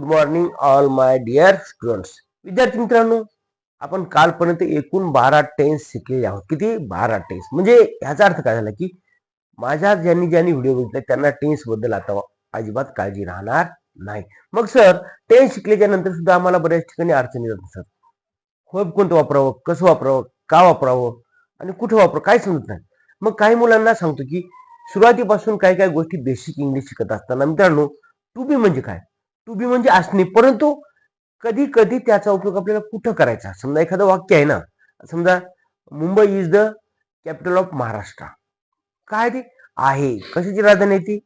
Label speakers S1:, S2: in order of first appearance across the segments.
S1: Morning all my dear students. विद्यार्थी मित्रांनो, आपण कालपर्यंत एकूण 12 टेन्स शिकलेले आहोत. किती? 12 टेन्स. म्हणजे ह्याचा अर्थ काय झाला की माझ्या ज्यांनी व्हिडिओ बघितले त्यांना टेन्स बद्दल आता अजिबात काळजी राहणार नाही. मग सर, टेन्स शिकल्याच्या नंतर सुद्धा आम्हाला बऱ्याच ठिकाणी अडचणी येतात सर. होय, कोणतं वापरावं, कसं वापरावं, का वापरावं आणि कुठं वापरावं काय समजत नाही. मग काही मुलांना सांगतो की सुरुवातीपासून काही काही गोष्टी बेसिक इंग्लिश शिकत असताना मित्रांनो, टू बी म्हणजे काय? टू बी म्हणजे असणे, परंतु कधी कधी त्याचा उपयोग आपल्याला कुठं करायचा. समजा एखादं वाक्य आहे ना, समजा Mumbai is the capital of Maharashtra. काय ते आहे? कशाची राजधानी आहे ती?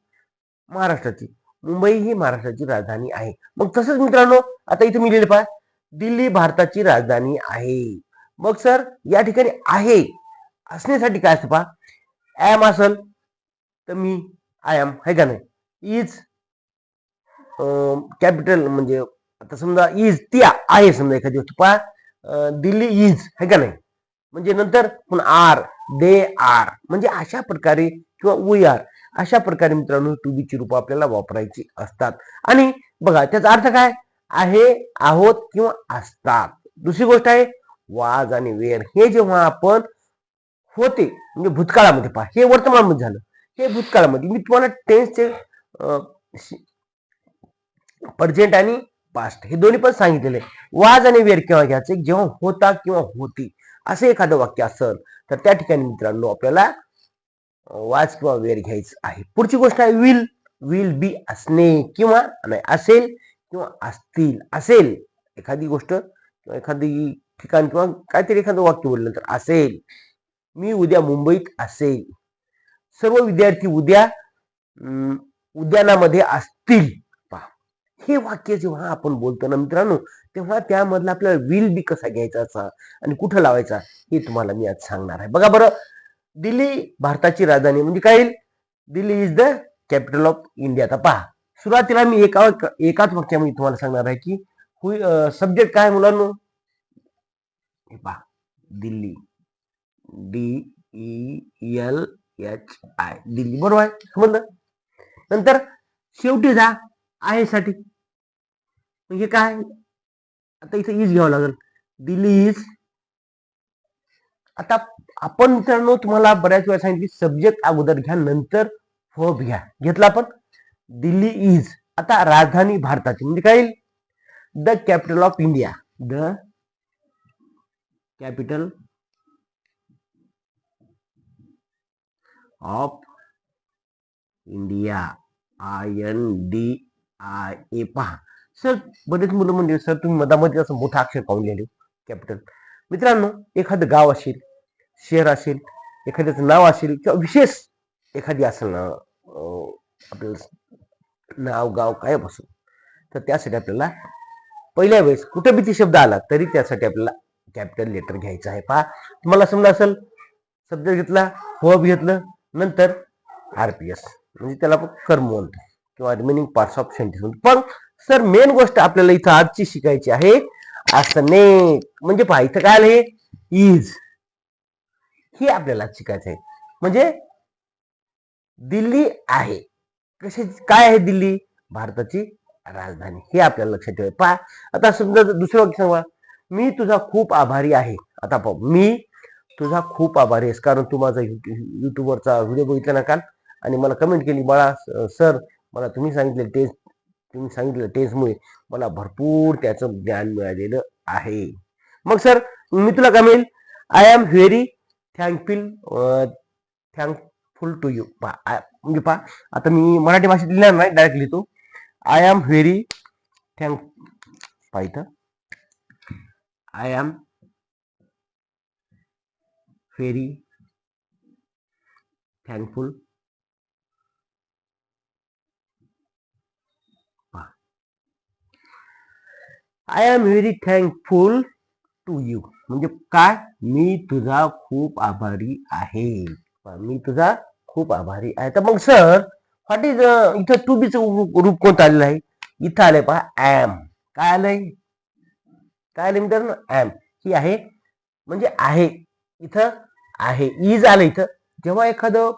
S1: महाराष्ट्राची. मुंबई ही महाराष्ट्राची राजधानी आहे. मग तसंच मित्रांनो, आता इथे मी लिहिले पहा, दिल्ली भारताची राजधानी आहे. मग सर, या ठिकाणी आहे असण्यासाठी काय असतं पहा, ॲम असल तर मी आय एम, है का नाही. इज कॅपिटल म्हणजे आता समजा इज ती आहे, समजा एखादी गोष्ट पहा दिल्ली इज, है का नाही. म्हणजे नंतर पण आर, दे आर, म्हणजे अशा प्रकारे किंवा वी आर, अशा प्रकारे मित्रांनो टू बी ची रूप आपल्याला वापरायची असतात. आणि बघा त्याचा अर्थ काय आहे, आहोत किंवा असतात. दुसरी गोष्ट आहे वाज आणि वेअर. हे जेव्हा आपण होते म्हणजे भूतकाळामध्ये पहा, हे वर्तमानमध्ये झालं, हे भूतकाळामध्ये. मी तुम्हाला टेन्सचे प्रेझेंट आणि पास्ट हे दोन्ही पण सांगितलेले. वाज आणि वेअर केव्हा घ्यायचे? जेव्हा होता किंवा होती असं एखादं वाक्य असेल तर त्या ठिकाणी मित्रांनो आपल्याला वाज किंवा वेअर घ्यायचं आहे. पुढची गोष्ट आहे विल. विल बी असणे किंवा नाही, असेल किंवा असतील. असेल एखादी गोष्ट किंवा एखादी ठिकाण किंवा काहीतरी एखादं वाक्य बोललं तर असेल. मी उद्या मुंबईत असेल. सर्व विद्यार्थी उद्या उद्यानामध्ये असतील. हे वाक्य जेव्हा आपण बोलतो ना मित्रांनो, तेव्हा त्यामधला आपल्याला विल बी कसा घ्यायचा आणि कुठं लावायचा हे तुम्हाला मी आज सांगणार आहे. बघा बरं, दिल्ली भारताची राजधानी म्हणजे काय येईल? Delhi is the capital of India. आता पहा, सुरुवातीला मी एकाच वाक्यामध्ये तुम्हाला सांगणार आहे की सब्जेक्ट काय मुलांनो, हे पहा दिल्ली, DELHI, दिल्ली. बरोबर आहे, समजलं. नंतर शेवटी जा आहे साठी, म्हणजे काय? आता इथे इज घ्यावं लागेल. दिल्ली इज. आता आपण मित्रांनो तुम्हाला बऱ्याच वेळा सांगितली सब्जेक्ट अगोदर घ्या, नंतर वर्ब घ्या. घेतला आपण दिल्ली इज. आता राजधानी भारताची म्हणजे काय येईल? The capital of India. The capital of India. INDIA. पहा सर, बरेच मुलं म्हणजे सर तुम्ही मधामध्ये असं मोठा अक्षर पाहून लिहिले कॅपिटल. मित्रांनो, एखादं गाव असेल, शहर असेल, एखाद्याचं नाव असेल किंवा विशेष एखादी असेल ना, आपल्याला नाव गाव काय बसून, तर त्यासाठी आपल्याला पहिल्या वेळेस कुठे बी शब्द आला तरी त्यासाठी आपल्याला कॅपिटल लेटर घ्यायचं आहे. पहा, तुम्हाला समजा असेल सब्जेक्ट घेतला, वर्ब घेतलं, नंतर RPS म्हणजे त्याला आपण कर्म म्हणतो किंवा रिमेनिंग पार्ट्स ऑफ सेंटेन्स. पण सर मेन गोष्ट आपल्याला इथं आजची शिकायची आहे असणे. म्हणजे पहा इथं काय आलं, इज, ही आपल्याला शिकायचं आहे. म्हणजे दिल्ली आहे, कशाची काय आहे? दिल्ली भारताची राजधानी. हे आपल्याला लक्षात ठेवायचं. पहा आता समजा दुसरं वाक्य सांगा, मी तुझा खूप आभारी आहे. आता पाहू, मी तुझा खूप आभारी आहेस कारण तू माझा युट्यूबवरचा व्हिडिओ बघितला ना काल आणि मला कमेंट केली, बाळा सर मला तुम्ही सांगितलं टेन्समुळे मला भरपूर त्याचं ज्ञान मिळालेलं आहे. मग सर मी तुला काय म्हणेल? I am very thankful to you. म्हणजे पहा आता मी मराठी भाषेत लिहिणार नाही, डायरेक्ट लिहितो. I am very I am very thankful I am very thankful to you. म्हणजे काय? मी तुझा खूप आभारी आहे. मी तुझा खूप आभारी आहे. तर मग सर व्हॉट इज इथं टू बीचं रूप कोणतं आलेलं आहे? इथं आलंय पहा ॲम. काय आलंय? काय आलंय मित्रांनो? ॲम. ही आहे म्हणजे आहे. इथं आहे. इज आलं इथं. जेव्हा एखादं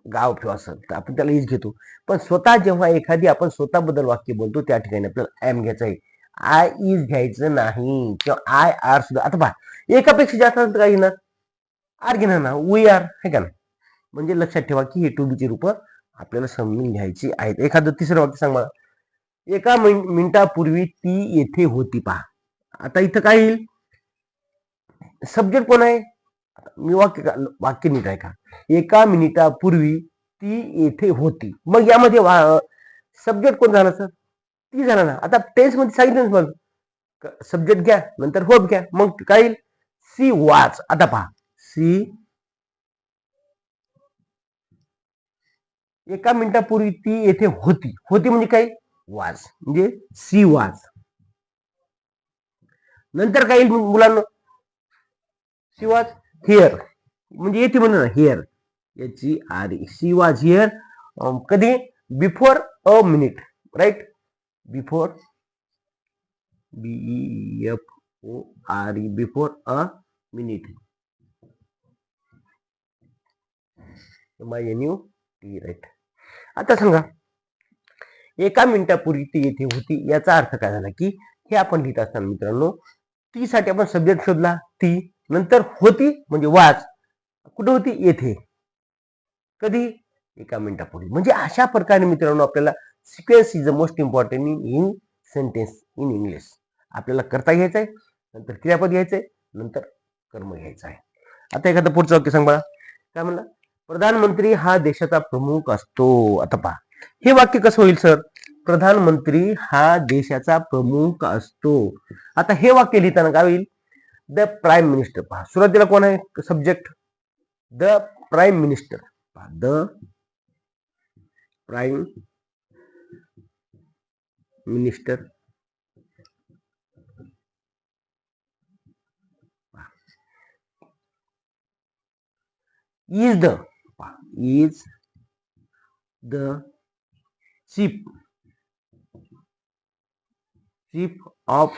S1: गाव किंवा असं तर आपण त्याला इज घेतो. पण स्वतः जेव्हा एखादी आपण स्वतःबद्दल वाक्य बोलतो त्या ठिकाणी आपल्याला एम घ्यायचं आहे, आय इज घ्यायचं नाही किंवा आय आर सुद्धा. आता पहा एकापेक्षा जास्त काय घेणार, आर घेणार ना, वी आर हे का ना. म्हणजे लक्षात ठेवा की हे टू बीची रूप आपल्याला समजून घ्यायची आहेत. एखादं तिसरं वाक्य सांग मला. एका मिनिटापूर्वी ती येथे होती. पहा आता इथं काय येईल, सब्जेक्ट कोण आहे, मी वाक्य नीट आहे का, एका मिनिटापूर्वी ती येथे होती. मग यामध्ये सब्जेक्ट कोण झाला सर, ती झाला ना. आता टेन्स मध्ये सांगितलं मग सब्जेक्ट घ्या नंतर होत घ्या, मग काय येईल, सी वाच. आता पहा सी एका मिनिटापूर्वी ती येथे होती, होती म्हणजे काय, वाज, म्हणजे सी वाज. नंतर काय येईल मुलांना, सी वाज हिअर, म्हणजे येते म्हणून हिअर, याची आर सी वाज हिअर. कधी, before a minute, right, before BEFORE before a minute, MINUT, right. आता सांगा एका मिनिटापूर्वी ती येथे होती, याचा अर्थ काय झाला की हे आपण लिहित असताना मित्रांनो ती साठी आपण सब्जेक्ट शोधला, ती, नंतर होती म्हणजे वाच, कुठे होती, येथे, कधी, एका मिनिटापूर्वी. म्हणजे अशा प्रकारे मित्रांनो आपल्याला sequence is the most important in sentence in English. आपल्याला करता घ्यायचं आहे, नंतर क्रियापद घ्यायचंय, नंतर कर्म घ्यायचं आहे. आता एखादं पुढचं वाक्य सांग बघा, काय म्हणलं, प्रधानमंत्री हा देशाचा प्रमुख असतो. आता पहा हे वाक्य कसं होईल सर, प्रधानमंत्री हा देशाचा प्रमुख असतो. आता हे वाक्य लिहिताना काय होईल, द प्राईम मिनिस्टर. पहा सुरुवातीला कोण आहे subject, the prime minister, the prime minister is the chief of,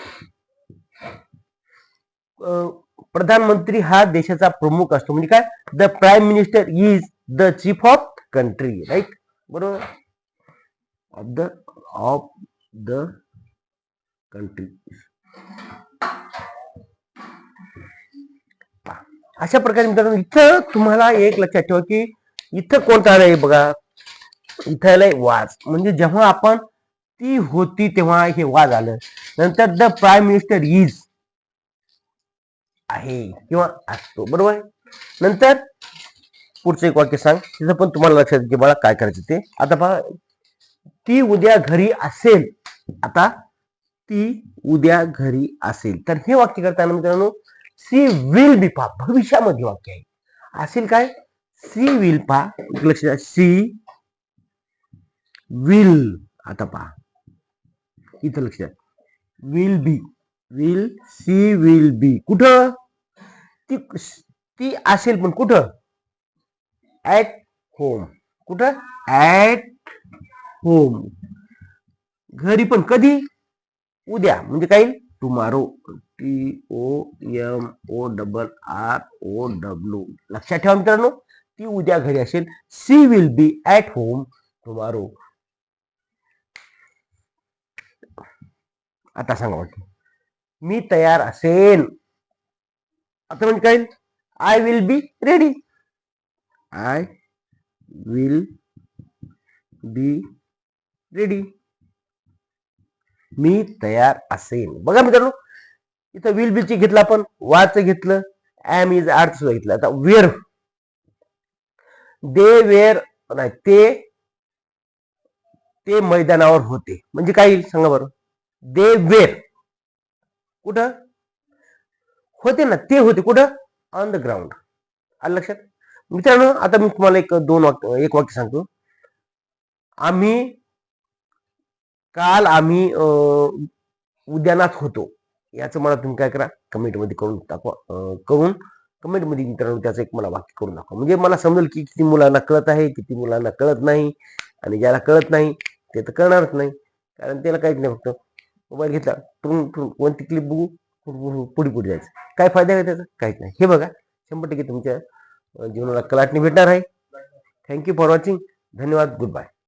S1: प्रधानमंत्री हा देशाचा प्रमुख असतो म्हणजे काय, the prime minister is the chief of country, right, बरोबर, ऑफ द कंट्री. अशा प्रकारे मित्रांनो इथं तुम्हाला एक लक्षात ठेवा की इथं कोणता आलाय बघा, इथं आलंय वाज, म्हणजे जेव्हा आपण ती होती तेव्हा हे वाज आलं. नंतर द प्राईम मिनिस्टर इज आहे किंवा असतो, बरोबर आहे. नंतर पुढचं एक वाक्य सांग, तिथं पण तुम्हाला लक्षात की मला काय करायचं ते. आता पहा ती उद्या घरी असेल, आता ती उद्या घरी असेल, तर हे वाक्य करताना मित्रांनो सी विल बी, पहा भविष्यामध्ये वाक्य आहे, असेल काय, सी विल, पहा लक्षात, सी विल. आता पहा इथं लक्षात, will be, will, see will be, कुठं, ती असेल पण कुठं, ऍट होम, कुठं, ऍट होम, घरी पण कधी, उद्या, म्हणजे काय, टुमारो, TOMORROW. लक्षात ठेवा मित्रांनो ती उद्या घरी असेल, she will be at home tomorrow. आता सांगा वाटतं, मी तयार असेन, आता म्हणजे काय, I will be ready, I will be ready, मी तयार असेन. बघा मित्रांनो इथं विल बी ची घेतलं आपण, वाच घेतलं, एम इज आर्थ सुद्धा घेतलं. आता वेअर, दे वेअर, नाही ते मैदानावर होते, म्हणजे काय येईल सांगा बरं, दे वेअर, कुठं होते ना, ते होते कुठं, ऑन द ग्राउंड. आलं लक्षात मित्रांनो. आता मी तुम्हाला एक वाक्य सांगतो, काल आम्ही उद्यानात होतो, याचं मला तुम्ही काय करा, कमेंट मध्ये करून टाकवा, कमेंट मध्ये मित्रांनो त्याचं एक मला वाक्य करून दाखवा, म्हणजे मला समजेल की किती मुलांना कळत आहे, किती मुलांना कळत नाही. आणि ज्याला कळत नाही ते तर कळणारच नाही, कारण त्याला काहीच नाही, फक्त मोबाईल घेतला, कोणती क्लिप बघू, पुढे पुढे जायचं, काय फायदा आहे त्याचा, काहीच नाही. हे बघा 100% तुमच्या जीवनाला कलाटणी भेटणार आहे. Thank you for watching. धन्यवाद. Good bye.